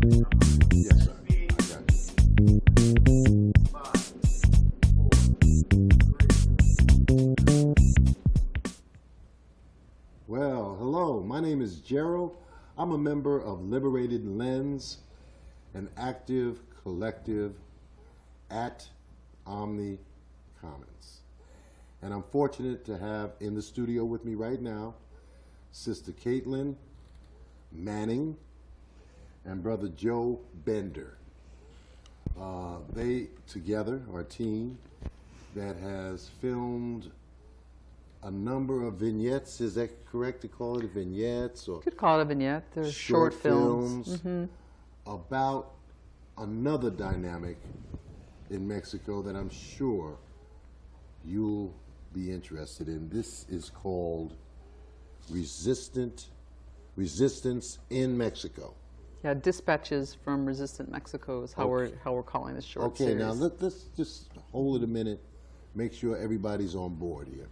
Yes, sir. I got you. Well, hello. My name is Gerald. I'm a member of Liberated Lens, an active collective at Omni Commons. And I'm fortunate to have in the studio with me right now Sister Caitlin Manning and Brother Joe Bender. They together are a team that has filmed a number of vignettes. Is that correct to call it vignettes? Or you could call it a vignette. There's short films about another dynamic in Mexico that I'm sure you'll be interested in. This is called Resistance in Mexico. Yeah, Dispatches from Resistant Mexico is how we're calling this short series. Okay, now let's just hold it a minute. Make sure everybody's on board here.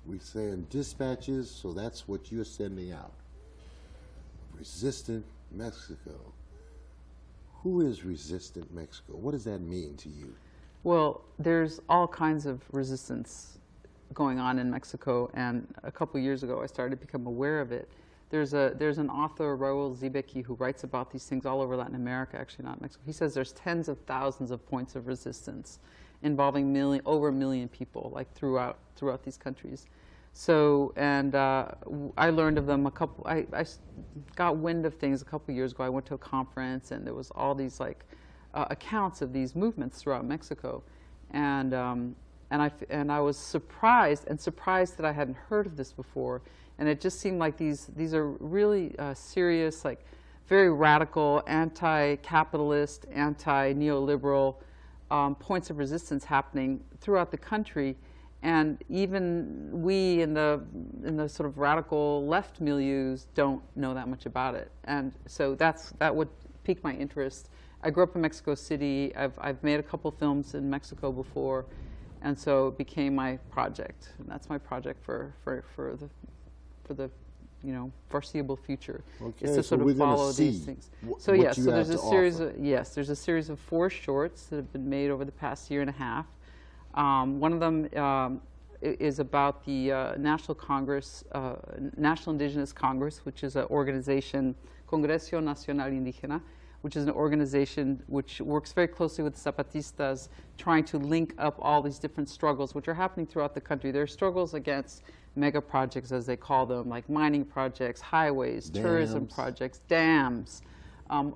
We're saying dispatches, so that's what you're sending out. Resistant Mexico. Who is Resistant Mexico? What does that mean to you? Well, there's all kinds of resistance going on in Mexico, and a couple years ago I started to become aware of it. There's an author, Raul Zibeki, who writes about these things all over Latin America, actually not Mexico. He says there's tens of thousands of points of resistance involving over 1 million people, like throughout these countries. So, and I learned of them I got wind of things a couple years ago. I went to a conference, and there was all these accounts of these movements throughout Mexico, and I was surprised that I hadn't heard of this before. And it just seemed like these are really serious, like very radical, anti-capitalist, anti-neoliberal points of resistance happening throughout the country. And even we in the sort of radical left milieus don't know that much about it. And so that would pique my interest. I grew up in Mexico City. I've made a couple films in Mexico before, and so it became my project. And that's my project for the foreseeable future. Okay, is to so sort of follow these things. So yes, so there's a series of there's a series of 4 shorts that have been made over the past year and a half. One of them is about the National Congress, National Indigenous Congress, which is an organization, Congreso Nacional Indígena, which is an organization which works very closely with the Zapatistas, trying to link up all these different struggles which are happening throughout the country. There are struggles against mega projects, as they call them, like mining projects, highways, tourism projects, dams. And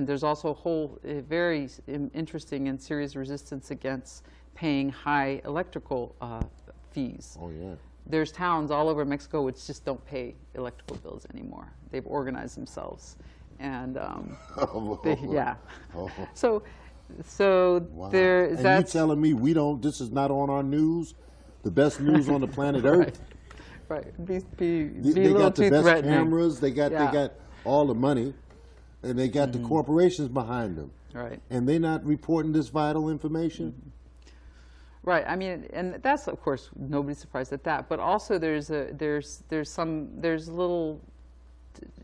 there's also a whole very interesting and serious resistance against paying high electrical fees. Oh, yeah. There's towns all over Mexico which just don't pay electrical bills anymore. They've organized themselves. And yeah. Oh. So Wow. there. And you telling me we don't? This is not on our news. The best news on the planet Earth. Right. Be They got the best threatening. cameras. They got all the money, and they got the corporations behind them. Right. And they're not reporting this vital information. Right. I mean, and that's, of course, nobody's surprised at that. But also, there's little.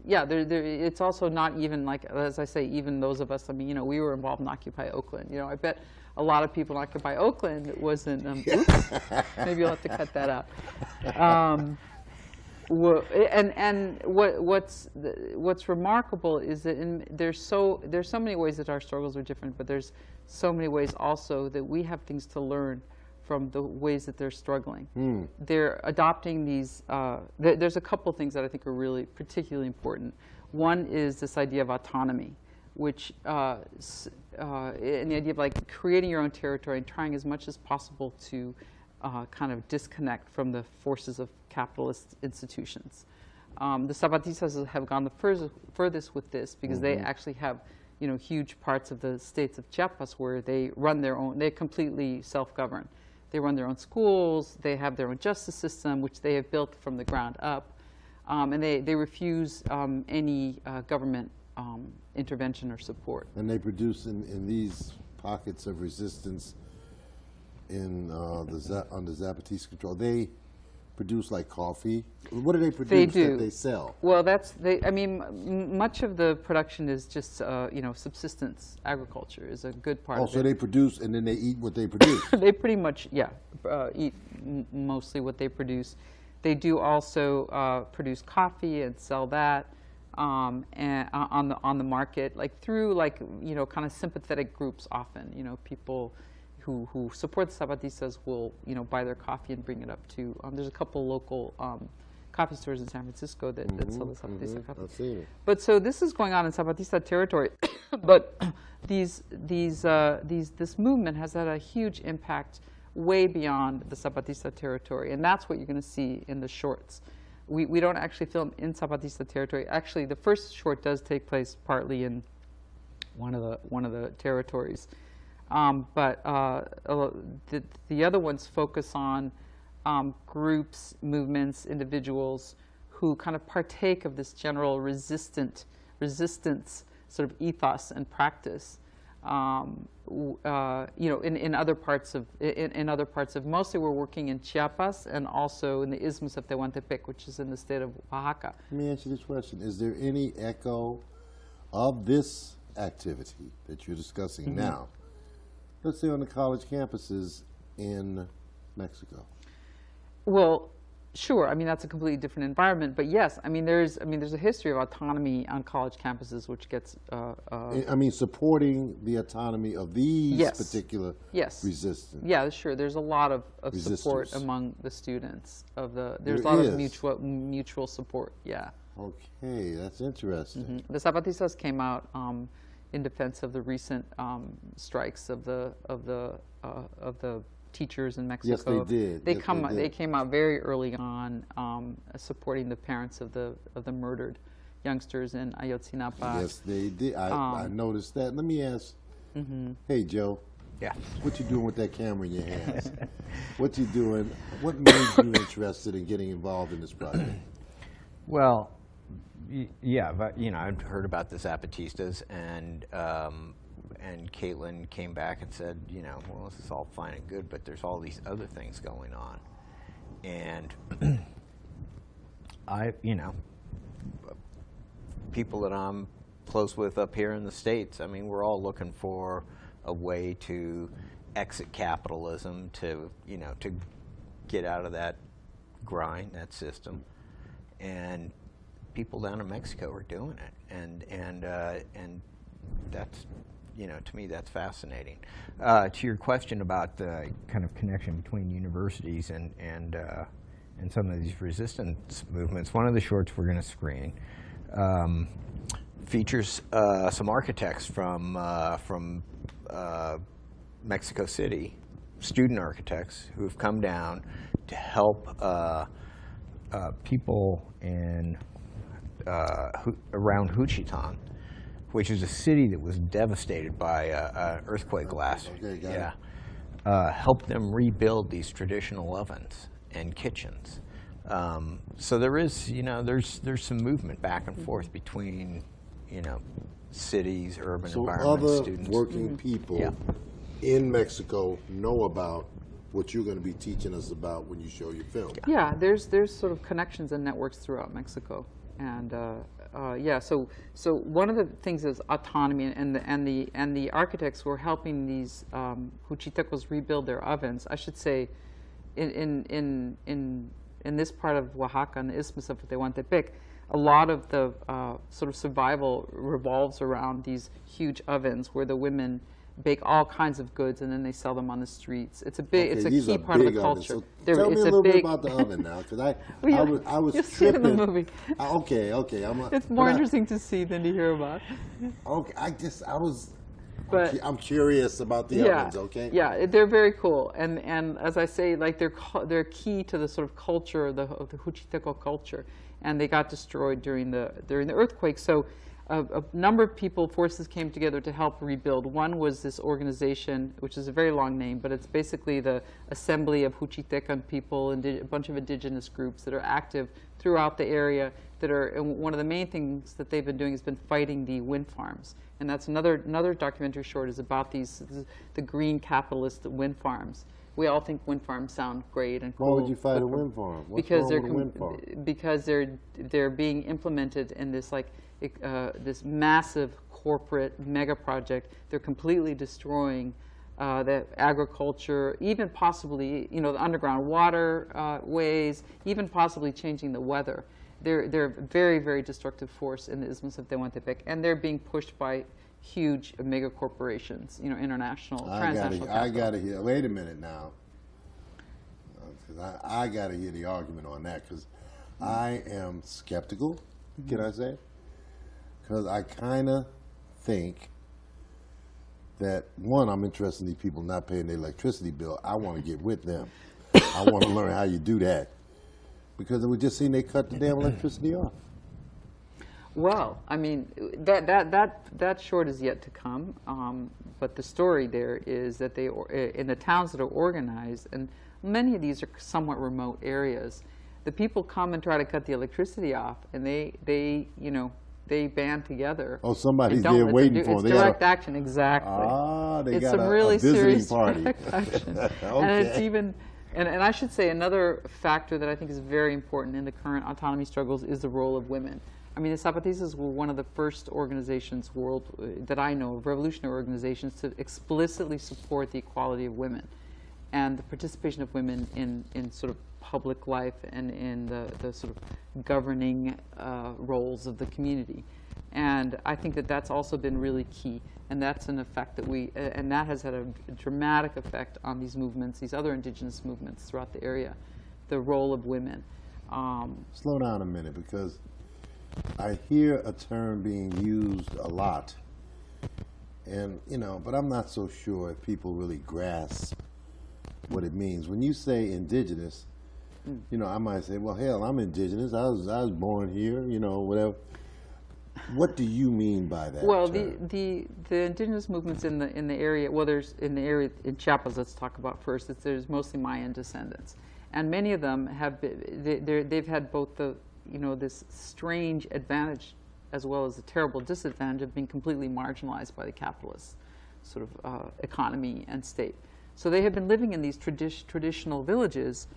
Yeah, it's also not even like, as I say, even those of us. I mean, we were involved in Occupy Oakland. I bet a lot of people in Occupy Oakland wasn't. Oops, maybe you'll have to cut that out. What's remarkable is that there's so many ways that our struggles are different, but there's so many ways also that we have things to learn from the ways that they're struggling. They're adopting these, there's a couple things that I think are really particularly important. One is this idea of autonomy, which, and the idea of like creating your own territory and trying as much as possible to kind of disconnect from the forces of capitalist institutions. The Zapatistas have gone the furthest with this because they actually have huge parts of the states of Chiapas where they run their own, they completely self-govern. They run their own schools, they have their own justice system, which they have built from the ground up, and they refuse any government intervention or support. And they produce in these pockets of resistance under Zapatista control. They produce like coffee? What do they produce They do. that they sell? Well, I mean, much of the production is just, subsistence agriculture is a good part Oh, of so it. they produce and then they eat what they produce. They pretty much, eat mostly what they produce. They do also produce coffee and sell that and on the market, like through kind of sympathetic groups. Often, people who support the Zapatistas will buy their coffee and bring it up to. There's a couple local coffee stores in San Francisco that sell the Zapatista coffee. I've seen it. But so this is going on in Zapatista territory, but this movement has had a huge impact way beyond the Zapatista territory, and that's what you're going to see in the shorts. We don't actually film in Zapatista territory. Actually, the first short does take place partly in one of the territories, but the other ones focus on groups, movements, individuals who kind of partake of this general resistance sort of ethos and practice. In other parts of mostly we're working in Chiapas and also in the Isthmus of Tehuantepec, which is in the state of Oaxaca. Let me ask you this question. Is there any echo of this activity that you're discussing now, let's say on the college campuses in Mexico? Well, sure. I mean, that's a completely different environment. But yes, there's a history of autonomy on college campuses, which gets. Supporting the autonomy of these particular resistance. Yeah, sure. There's a lot of support among the students There's a lot of mutual support. Yeah. Okay, that's interesting. The Zapatistas came out in defense of the recent strikes of the teachers in Mexico. Yes, they did. They came out very early on, supporting the parents of the murdered youngsters in Ayotzinapa. Yes, they did. I noticed that. Let me ask. Hey, Joe. Yeah. What you doing with that camera in your hands? What you doing? What made you interested in getting involved in this project? Well, yeah, but I've heard about the Zapatistas, and Caitlin came back and said, well, this is all fine and good, but there's all these other things going on, and people that I'm close with up here in the States, we're all looking for a way to exit capitalism, to get out of that grind, that system, and people down in Mexico are doing it, and that's, to me, that's fascinating. To your question about the kind of connection between universities and some of these resistance movements, one of the shorts we're going to screen features some architects from Mexico City, student architects who have come down to help people in around Juchitán, which is a city that was devastated by an earthquake last year. Help them rebuild these traditional ovens and kitchens. So there is, there's some movement back and forth between, cities, urban environments, other students. Working people in Mexico know about what you're going to be teaching us about when you show your film. Yeah, there's sort of connections and networks throughout Mexico, and so one of the things is autonomy, and the architects were helping these Juchitecos rebuild their ovens. I should say, in this part of Oaxaca, in the Isthmus of Tehuantepec, a lot of the sort of survival revolves around these huge ovens where the women bake all kinds of goods and then they sell them on the streets. It's a key part of the culture. So tell me a little bit about the oven now, because I was you'll see it in the movie. Okay. It's more interesting to see than to hear about. Okay, I'm curious about the ovens. Okay. Yeah, they're very cool, and as I say, like they're key to the sort of culture of the Juchiteco culture, and they got destroyed during the earthquake. So a number of forces came together to help rebuild. One was this organization, which is a very long name, but it's basically the Assembly of Juchitecan people and a bunch of indigenous groups that are active throughout the area. And one of the main things that they've been doing has been fighting the wind farms. And that's another documentary short is about the green capitalist wind farms We all think wind farms sound great and Why cool. would you fight but a wind farm? What's because wrong they're with a wind farm? because they're being implemented in this this massive corporate mega project. They're completely destroying the agriculture, even possibly the underground water ways, even possibly changing the weather. They're a very, very destructive force in the Isthmus of Tehuantepec, and they're being pushed by huge mega corporations, international, transnational I capital. gotta hear. Wait a minute now, because I gotta hear the argument on that, because I am skeptical. Can I say? Because I kind of think that, one, I'm interested in these people not paying their electricity bill. I want to get with them. I want to learn how you do that, because we just seen they cut the damn electricity off. Well, I mean, that short is yet to come. But the story there is that in the towns that are organized, and many of these are somewhat remote areas, the people come and try to cut the electricity off, and they band together. Oh, somebody's and don't there let them waiting do- for It's them. direct action, exactly. They It's got some really a visiting serious party. direct action. Okay. And it's even, and I should say another factor that I think is very important in the current autonomy struggles is the role of women. I mean, the Zapatistas were one of the first organizations that I know of, revolutionary organizations, to explicitly support the equality of women and the participation of women in sort of public life and in the sort of governing roles of the community. And I think that that's also been really key. And that's an effect that and that has had a dramatic effect on these movements, these other indigenous movements throughout the area, the role of women. Slow down a minute, because I hear a term being used a lot, and but I'm not so sure if people really grasp what it means. When you say indigenous, I might say, well, hell, I'm indigenous. I was born here, whatever. What do you mean by that? Well, term? the indigenous movements in the area. Well, there's in the area in Chiapas. Let's talk about first. There's mostly Mayan descendants, and many of them have they've had both the this strange advantage as well as the terrible disadvantage of being completely marginalized by the capitalist sort of economy and state. So they have been living in these traditional villages,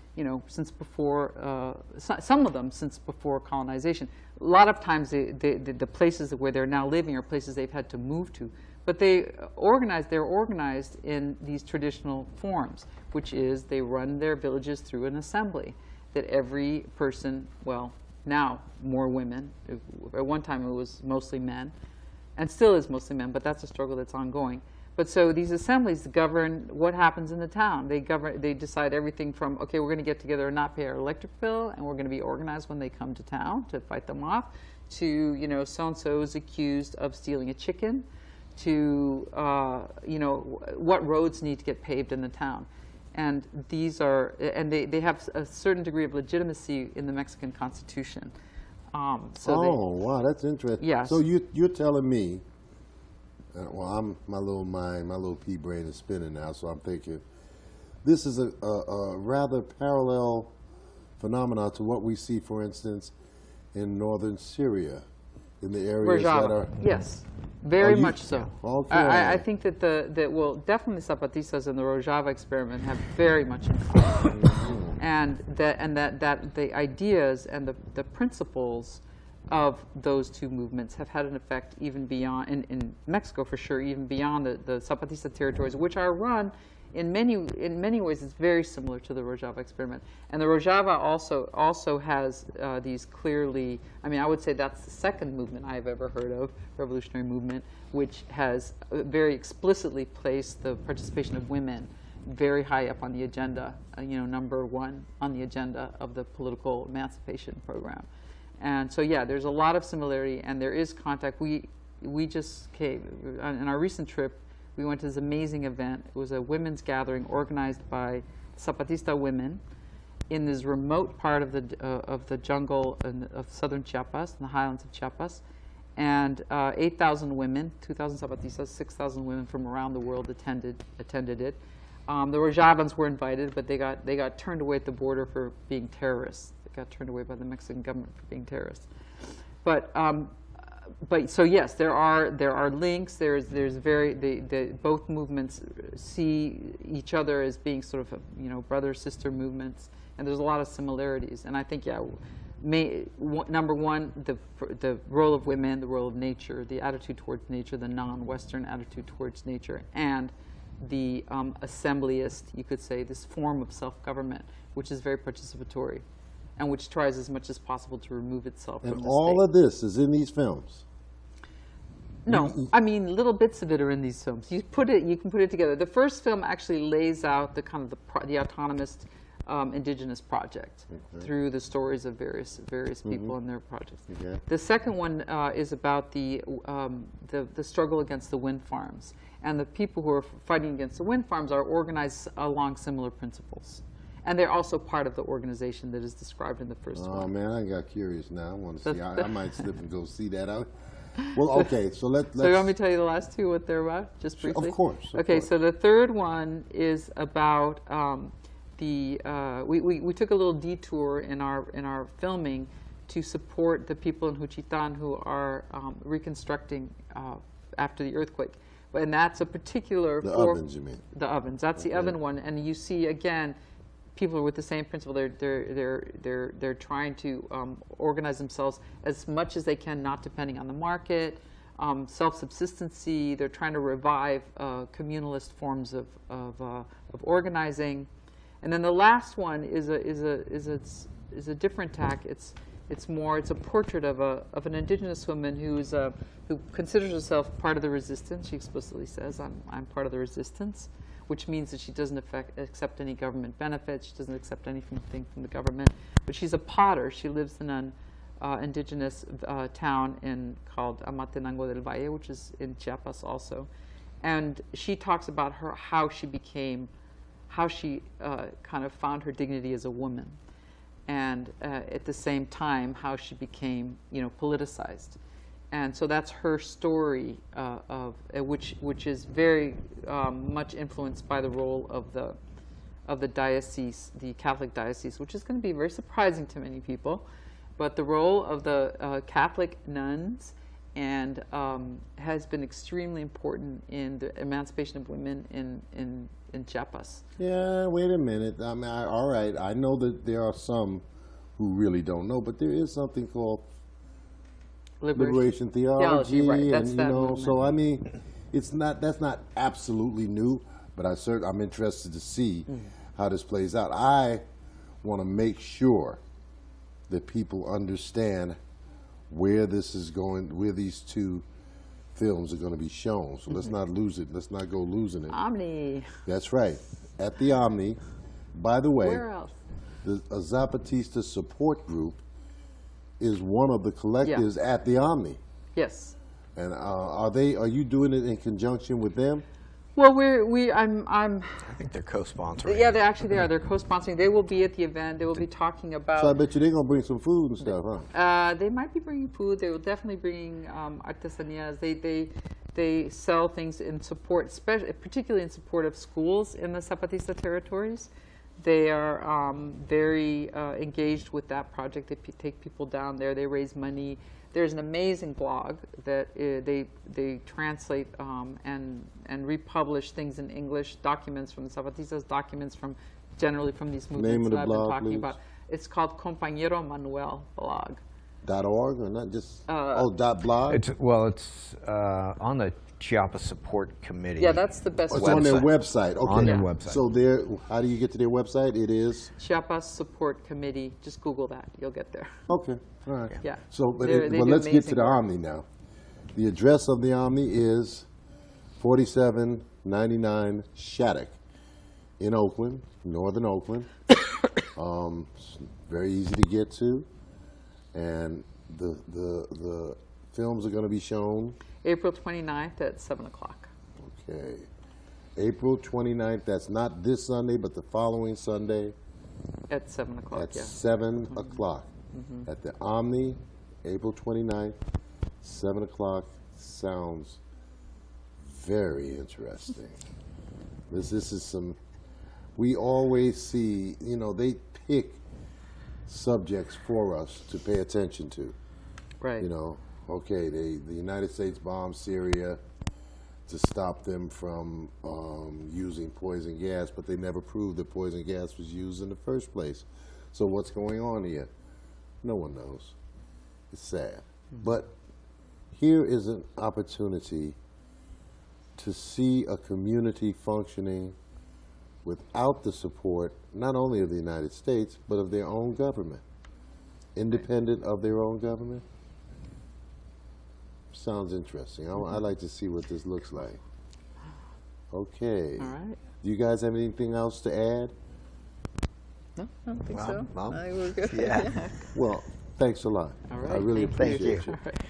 since before, some of them since before colonization. A lot of times the places where they're now living are places they've had to move to. But they're organized in these traditional forms, which is they run their villages through an assembly that every person, well, now more women. At one time it was mostly men, and still is mostly men, but that's a struggle that's ongoing. But so these assemblies govern what happens in the town. They decide everything from, okay, we're going to get together and not pay our electric bill, and we're going to be organized when they come to town to fight them off, to, so-and-so is accused of stealing a chicken, to, what roads need to get paved in the town. And these are, and they have a certain degree of legitimacy in the Mexican Constitution. Wow, that's interesting. Yes. So you're telling me, well, my little pea brain is spinning now, so I'm thinking this is a rather parallel phenomenon to what we see, for instance, in northern Syria, in the areas that are. Yes. Very much so. Okay. I think that definitely Zapatistas and the Rojava experiment have very much in common, and that the ideas and the principles of those two movements have had an effect even beyond in Mexico for sure, even beyond the Zapatista territories, which are run in many ways. It's very similar to the Rojava experiment, and the Rojava also has these clearly. I mean, I would say that's the second movement I've ever heard of, revolutionary movement, which has very explicitly placed the participation of women very high up on the agenda. Number one on the agenda of the political emancipation program. And so, yeah, there's a lot of similarity, and there is contact. We just came on our recent trip. We went to this amazing event. It was a women's gathering organized by Zapatista women in this remote part of the jungle of southern Chiapas, in the highlands of Chiapas, and 8,000 women, 2,000 Zapatistas, 6,000 women from around the world attended it. The Rojavans were invited, but they got turned away at the border for being terrorists. They got turned away by the Mexican government for being terrorists. But but so yes, there are links. There's both movements see each other as being sort of brother sister movements, and there's a lot of similarities. And I think number one, the role of women, the role of nature, the attitude towards nature, the non-Western attitude towards nature, and the assemblyist, you could say, this form of self-government, which is very participatory, and which tries as much as possible to remove itself from the state. And all of this is in these films? No, I mean little bits of it are in these films. You can put it together. The first film actually lays out the kind of the autonomous indigenous project through the stories of various people and their projects. Okay. The second one is about the struggle against the wind farms, and the people who are fighting against the wind farms are organized along similar principles. And they're also part of the organization that is described in the first one. Oh man, I got curious now. I want to see. I might slip and go see that out. Well, okay, so let's. So you want me to tell you the last two, what they're about, just briefly? Of course. Okay, so the third one is about we took a little detour in our filming to support the people in Juchitán who are reconstructing after the earthquake. And that's a particular ovens, you mean? The ovens. That's the oven one, and you see again, people with the same principle. They're trying to organize themselves as much as they can, not depending on the market, self-subsistency. They're trying to revive communalist forms of organizing. And then the last one is a different tack. It's a portrait of an indigenous woman who considers herself part of the resistance. She explicitly says, "I'm part of the resistance," which means that she doesn't accept any government benefits. She doesn't accept anything from the government. But she's a potter. She lives in an indigenous town called Amatenango del Valle, which is in Chiapas also. And she talks about how she kind of found her dignity as a woman, and at the same time how she became politicized. And so that's her story, which is very much influenced by the role of the diocese, the Catholic diocese, which is going to be very surprising to many people. But the role of the Catholic nuns and has been extremely important in the emancipation of women in Chiapas. Yeah, wait a minute. I mean, all right, I know that there are some who really don't know, but there is something called liberation theology, right. That's and that movement. so I mean, that's not absolutely new, but I'm interested to see how this plays out. I want to make sure that people understand where this is going, where these two films are going to be shown. So let's not lose it. Let's not go losing it. Omni. That's right. At the Omni. By the way, Where else? the Zapatista support group is one of the collectives at the Omni. Yes. And are you doing it in conjunction with them? Well, I'm I think they're co-sponsoring. Yeah, they are. They're co-sponsoring. They will be at the event. They will be talking about. So I bet you they're gonna bring some food and stuff, huh? They might be bringing food. They will definitely bring artesanias. They sell things in support, particularly in support of schools in the Zapatista territories. They are very engaged with that project. They take people down there. They raise money. There's an amazing blog that they translate and republish things in English, documents from the Zapatistas, documents generally from these movements Name of the that I've blog, been talking please. about. It's called Compañero Manuel blog. .org or not just .blog? It's on the Chiapas Support Committee. Yeah, that's the best It's on their website. Okay. On their website. So how do you get to their website? It is Chiapas Support Committee. Just Google that. You'll get there. okay. All right. Yeah. So, They do let's get to amazing the work. Omni now. The address of the Omni is 4799 Shattuck in Oakland, northern Oakland. It's very easy to get to, and the films are going to be shown. April 29th at 7 o'clock. Okay, April 29th. That's not this Sunday, but the following Sunday At 7 o'clock, at yeah. 7 o'clock at the Omni, April 29th, 7 o'clock. Sounds very interesting. This is some, we always see, they pick subjects for us to pay attention to. Right. okay, the United States bombed Syria to stop them from using poison gas, but they never proved that poison gas was used in the first place. So what's going on here? No one knows. It's sad. But here is an opportunity to see a community functioning without the support, not only of the United States, but of their own government, independent of their own government. Sounds interesting. I'd like to see what this looks like. Okay. All right. Do you guys have anything else to add? No, I don't think Well, so. well, I think we're good. yeah. Well, thanks a lot. All right. I really Thank appreciate you. you. All right.